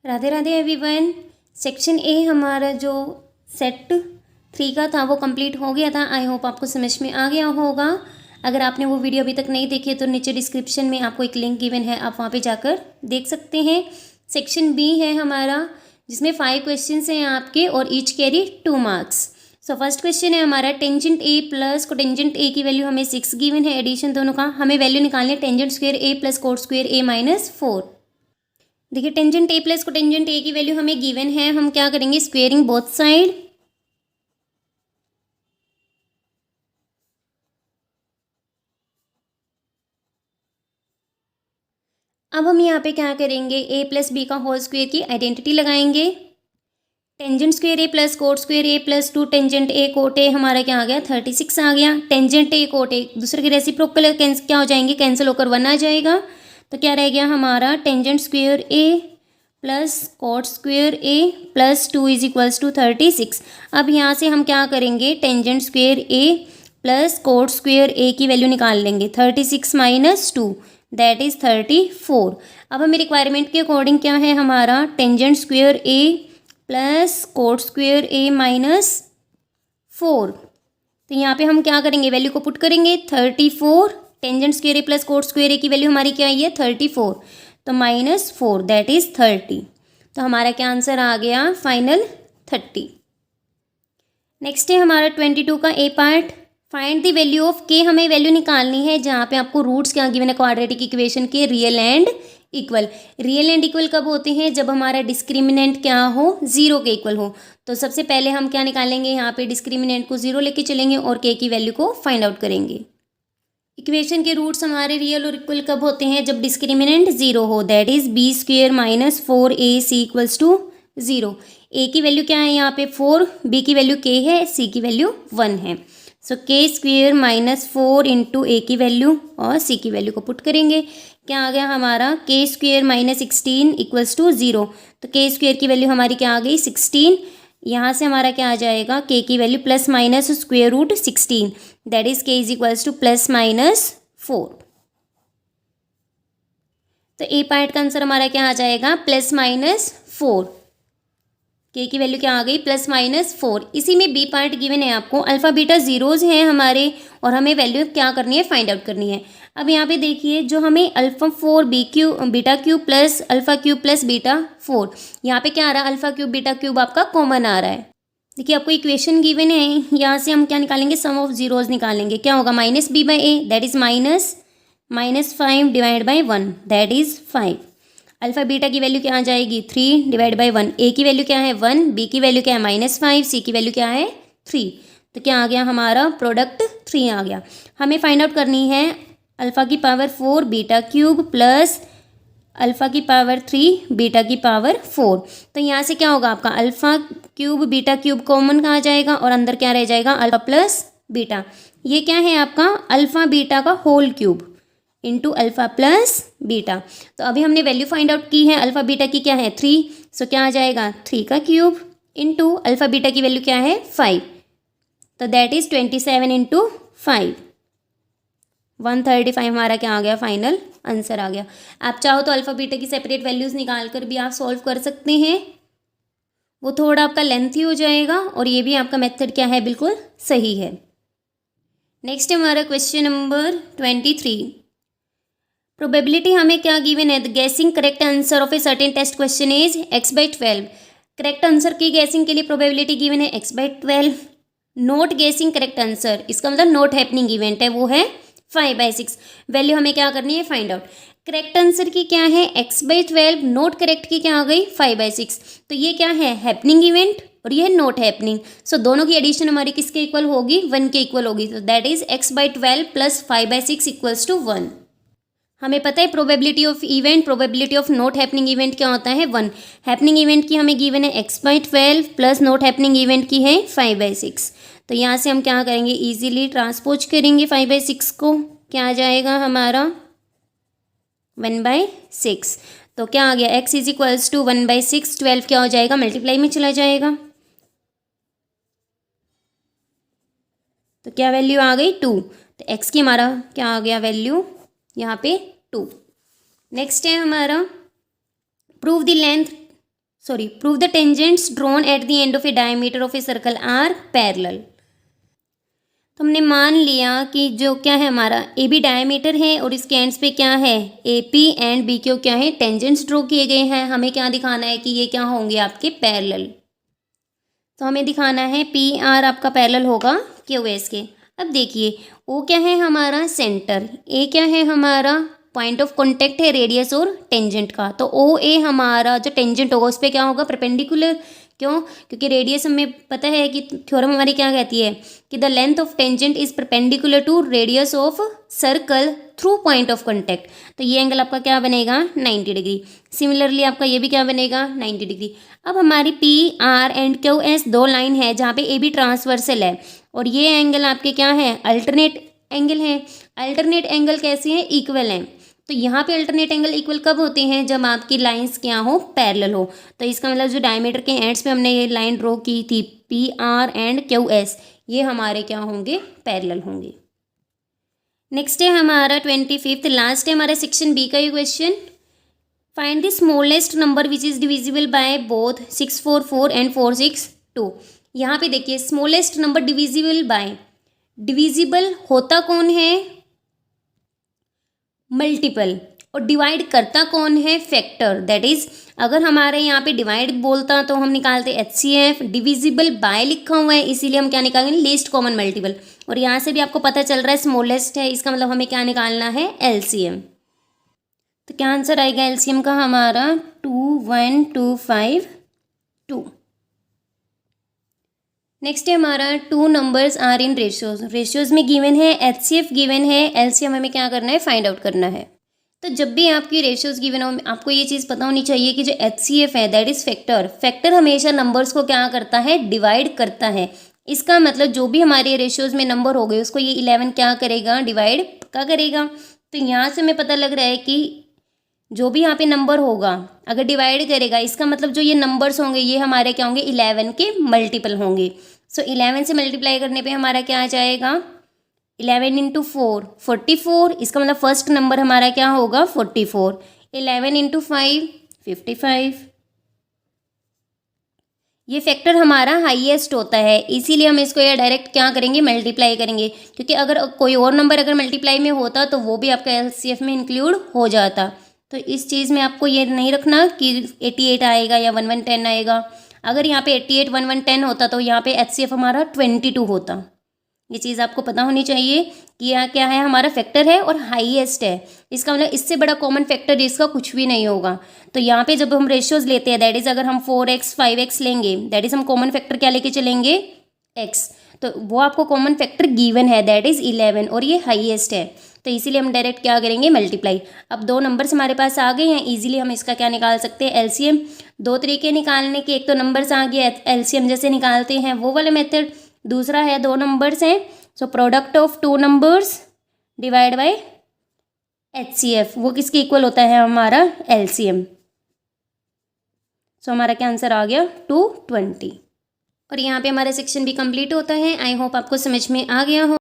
Radhe Radhe everyone. Section A हमारा जो set 3 का था वो कंप्लीट हो गया था। आई होप आपको समझ में आ गया होगा। अगर आपने वो वीडियो अभी तक नहीं देखी है तो नीचे डिस्क्रिप्शन में आपको एक लिंक गिवन है, आप वहाँ पे जाकर देख सकते हैं। सेक्शन बी है हमारा, जिसमें 5 क्वेश्चन हैं आपके और each carry 2 marks. So first question है हमारा, tangent A plus cotangent A की वैल्यू हमें 6 गिवन है, एडिशन दोनों का। हमें वैल्यू निकालनी है tangent square A plus cot square A minus 4। देखिए tangent A plus cotangent A की वैल्यू हमें गिवन है, हम क्या करेंगे स्क्वेयरिंग बोथ साइड। अब हम यहाँ पे क्या करेंगे, ए प्लस बी का होल स्क्वायर की आइडेंटिटी लगाएंगे। Tangent square A plus cot square A plus 2 tangent A cot A हमारा क्या आ गया 36 आ गया। टेंजेंट ए कोट ए दूसरे के रेसिप्रोकल क्या हो जाएंगे, कैंसिल होकर 1 आ जाएगा। तो क्या रह गया हमारा tangent square A plus cot square A plus 2 is equals to 36। अब यहाँ से हम क्या करेंगे, tangent square A plus cot square A की वैल्यू निकाल लेंगे। 36 माइनस 2 दैट इज 34। अब हमें रिक्वायरमेंट के अकॉर्डिंग क्या है हमारा, tangent square A plus cot square A minus 4। तो यहाँ पे हम क्या करेंगे, वैल्यू को पुट करेंगे 34। Tangent square A plus cot square A की वैल्यू हमारी क्या आई है 34, तो माइनस 4 दैट इज 30। तो हमारा क्या आंसर आ गया फाइनल 30। नेक्स्ट है हमारा 22 का A part, find the value of K. हमें वैल्यू निकालनी है जहाँ पे आपको रूट्स क्या गिवन है क्वाड्रेटिक इक्वेशन के, real and equal. Real and equal कब होते हैं, जब हमारा डिस्क्रिमिनेंट क्या हो 0 के इक्वल हो। तो सबसे पहले हम क्या निकालेंगे, यहाँ पे डिस्क्रिमिनेंट को 0 लेके चलेंगे और के की वैल्यू को फाइंड आउट करेंगे। इक्वेशन के रूट्स हमारे रियल और इक्वल कब होते हैं, जब डिस्क्रिमिनेंट 0 हो, that is B square minus 4ac equals to 0। A की वैल्यू क्या है यहाँ पे 4, बी की वैल्यू k है, सी की वैल्यू 1 है। सो के स्क्वेयर माइनस 4 इंटू ए की वैल्यू और सी की वैल्यू को पुट करेंगे। क्या आ गया हमारा के स्क्वेयर माइनस 16 इक्वल्स टू 0। तो के स्क्वेयर की वैल्यू हमारी क्या आ गई 16। यहाँ से हमारा क्या आ जाएगा, के की value plus minus square root 16 that is K is equals to plus minus 4। तो ए पार्ट का आंसर हमारा क्या आ जाएगा प्लस माइनस 4। के की वैल्यू क्या आ गई प्लस माइनस 4। इसी में बी पार्ट गिवन है आपको, अल्फा बीटा जीरोज हैं हमारे और हमें वैल्यू क्या करनी है फाइंड आउट करनी है। अब यहाँ पे देखिए जो हमें alpha 4 beta cube plus alpha cube plus beta 4, यहाँ पे क्या आ रहा है अल्फा क्यूब बीटा क्यूब आपका कॉमन आ रहा है। देखिए आपको इक्वेशन गिवन है, यहाँ से हम क्या निकालेंगे सम ऑफ जीरोज निकालेंगे। क्या होगा minus B by A that is minus 5 divide by 1 that is 5। Alpha beta की वैल्यू क्या आ जाएगी 3 डिवाइड बाई 1। ए की वैल्यू क्या है 1, बी की वैल्यू क्या है -5, सी की वैल्यू क्या है 3। तो क्या आ गया हमारा प्रोडक्ट 3 आ गया। हमें फाइंड आउट करनी है अल्फा की power 4 beta cube plus alpha की पावर 3 बीटा की पावर 4। तो यहाँ से क्या होगा आपका alpha cube beta cube common आ जाएगा और अंदर क्या रह जाएगा अल्फा प्लस बीटा। ये क्या है आपका अल्फा बीटा का whole cube into alpha plus beta. तो अभी हमने वैल्यू फाइंड आउट की है, अल्फा बीटा की क्या है 3, सो क्या आ जाएगा 3 का क्यूब इंटू अल्फा बीटा की वैल्यू क्या है 5, तो दैट इज 27 इंटू 5 135 हमारा क्या आ गया फाइनल आंसर आ गया। आप चाहो तो अल्फा बीटा की सेपरेट वैल्यूज निकाल कर भी आप सॉल्व कर सकते हैं, वो थोड़ा आपका लेंथी हो जाएगा और ये भी आपका मेथड क्या है बिल्कुल सही है। नेक्स्ट हमारा क्वेश्चन नंबर 23। प्रोबेबिलिटी हमें क्या गिवन है, the guessing correct answer of a certain test question is x/12। Correct answer की गैसिंग के लिए प्रोबेबिलिटी गिवन है x/12। Note guessing correct answer, इसका मतलब नोट हैपनिंग इवेंट है, वो है 5/6। वैल्यू हमें क्या करनी है फाइंड आउट। करेक्ट आंसर की क्या है x/12, नोट करेक्ट की क्या आ गई 5/6। तो ये क्या है हैपनिंग इवेंट और ये है नोट हैपनिंग। सो दोनों की एडिशन हमारी किसके इक्वल होगी 1 के इक्वल होगी। तो that is x/12 plus 5/6 equals to 1। हमें पता है probability of event, probability of not happening event क्या होता है 1। हैपनिंग इवेंट की हमें गिवन है x/12 plus note happening event की है 5/6। तो यहाँ से हम क्या करेंगे इजीली ट्रांसपोज करेंगे 5/6 को, क्या आ जाएगा हमारा 1/6। तो क्या आ गया x इज इक्वल्स टू 1/6, 12 क्या हो जाएगा मल्टीप्लाई में चला जाएगा, तो क्या वैल्यू आ गई 2। तो x की हमारा क्या आ गया वैल्यू यहाँ पे 2। नेक्स्ट है हमारा prove the length prove the tangents drawn at the end of a diameter of a circle are parallel. तो हमने मान लिया कि जो क्या है हमारा ए बी डायमीटर है और इसके एंड्स पे क्या है A P and B Q क्या है टेंजेंट्स ड्रॉ किए गए हैं। हमें क्या दिखाना है कि ये क्या होंगे आपके पैरेलल। तो हमें दिखाना है पी आर आपका पैरेलल होगा क्यू एस के। अब देखिए ओ क्या है हमारा सेंटर, ए क्या है हमारा पॉइंट ऑफ कॉन्टेक्ट है रेडियस और टेंजेंट का। तो ओ ए हमारा जो टेंजेंट होगा उस पर क्या होगा परपेंडिकुलर। क्यों? क्योंकि रेडियस हमें पता है कि थ्योरम हमारी क्या कहती है कि the length of tangent is perpendicular to radius of circle through point of contact. तो ये एंगल आपका क्या बनेगा 90 डिग्री। सिमिलरली आपका ये भी क्या बनेगा 90 डिग्री। अब हमारी P R and Q S दो लाइन है जहाँ पे ए बी ट्रांसवर्सल है और ये एंगल आपके क्या है अल्टरनेट एंगल है। अल्टरनेट एंगल कैसे हैं इक्वल हैं। तो यहाँ पे अल्टरनेट एंगल इक्वल कब होते हैं जब आपकी लाइंस क्या हो पैरेलल हो। तो इसका मतलब जो डायमीटर के एंड्स पे हमने ये लाइन ड्रॉ की थी P R and Q S ये हमारे क्या होंगे पैरेलल होंगे। नेक्स्ट है हमारा 25th लास्ट है हमारा सेक्शन बी का ये question. Find the smallest number which is divisible by both 644 and 462। यहाँ पे देखिए smallest number divisible by, divisible होता कौन है मल्टीपल और डिवाइड करता कौन है फैक्टर। दैट इज अगर हमारे यहाँ पे डिवाइड बोलता तो हम निकालते HCF, डिविजिबल बाय लिखा हुआ है इसीलिए हम क्या निकालेंगे लीस्ट कॉमन मल्टीपल। और यहाँ से भी आपको पता चल रहा है स्मॉलेस्ट है इसका मतलब हमें क्या निकालना है LCM। तो क्या आंसर आएगा LCM का हमारा 21252। नेक्स्ट है हमारा two numbers are in ratios. Ratios में गिवन है HCF गिवन है LCM हमें क्या करना है फाइंड आउट करना है। तो जब भी आपकी रेशियोज गिवन हो आपको ये चीज़ पता होनी चाहिए कि जो HCF है दैट इज फैक्टर। फैक्टर हमेशा नंबर्स को क्या करता है डिवाइड करता है। इसका मतलब जो भी हमारे रेशियोज में नंबर हो गए उसको ये 11 क्या करेगा डिवाइड क्या करेगा। तो यहाँ से हमें पता लग रहा है कि जो भी यहाँ पे नंबर होगा अगर डिवाइड करेगा इसका मतलब जो ये नंबर्स होंगे ये हमारे क्या होंगे 11 के मल्टीपल होंगे। सो 11 से मल्टीप्लाई करने पे हमारा क्या आ जाएगा 11 इंटू 4 44। इसका मतलब फर्स्ट नंबर हमारा क्या होगा 44। 11 इंटू 5 55। ये फैक्टर हमारा हाईएस्ट होता है इसीलिए हम इसको या डायरेक्ट क्या करेंगे मल्टीप्लाई करेंगे क्योंकि अगर कोई और नंबर अगर मल्टीप्लाई में होता तो वो भी आपका LCF में इंक्लूड हो जाता। तो इस चीज़ में आपको ये नहीं रखना कि 88 आएगा या 1110 आएगा। अगर यहाँ पे 88 1110 होता तो यहाँ पे HCF हमारा 22 होता। ये चीज़ आपको पता होनी चाहिए कि यहाँ क्या है हमारा फैक्टर है और हाईएस्ट है। इसका मतलब इससे बड़ा कॉमन फैक्टर इसका कुछ भी नहीं होगा। तो यहाँ पे जब हम रेशियोज लेते हैं दैट इज़ अगर हम 4x 5x लेंगे दैट इज़ हम कॉमन फैक्टर क्या लेके चलेंगे x। तो वो आपको कॉमन फैक्टर गिवन है दैट इज़ 11 और ये हाईएस्ट है तो इसीलिए हम डायरेक्ट क्या करेंगे मल्टीप्लाई। अब दो नंबर्स हमारे पास आ गए हैं इजीली हम इसका क्या निकाल सकते हैं LCM। दो तरीके निकालने के, एक तो नंबर्स आ गया LCM जैसे निकालते हैं वो वाला मेथड, दूसरा है दो नंबर्स हैं so product of two numbers divide by HCF वो किसके इक्वल होता है हमारा LCM। सो हमारा क्या आंसर आ गया 220। और यहाँ पे हमारा सेक्शन भी कंप्लीट होता है। आई होप आपको समझ में आ गया हो।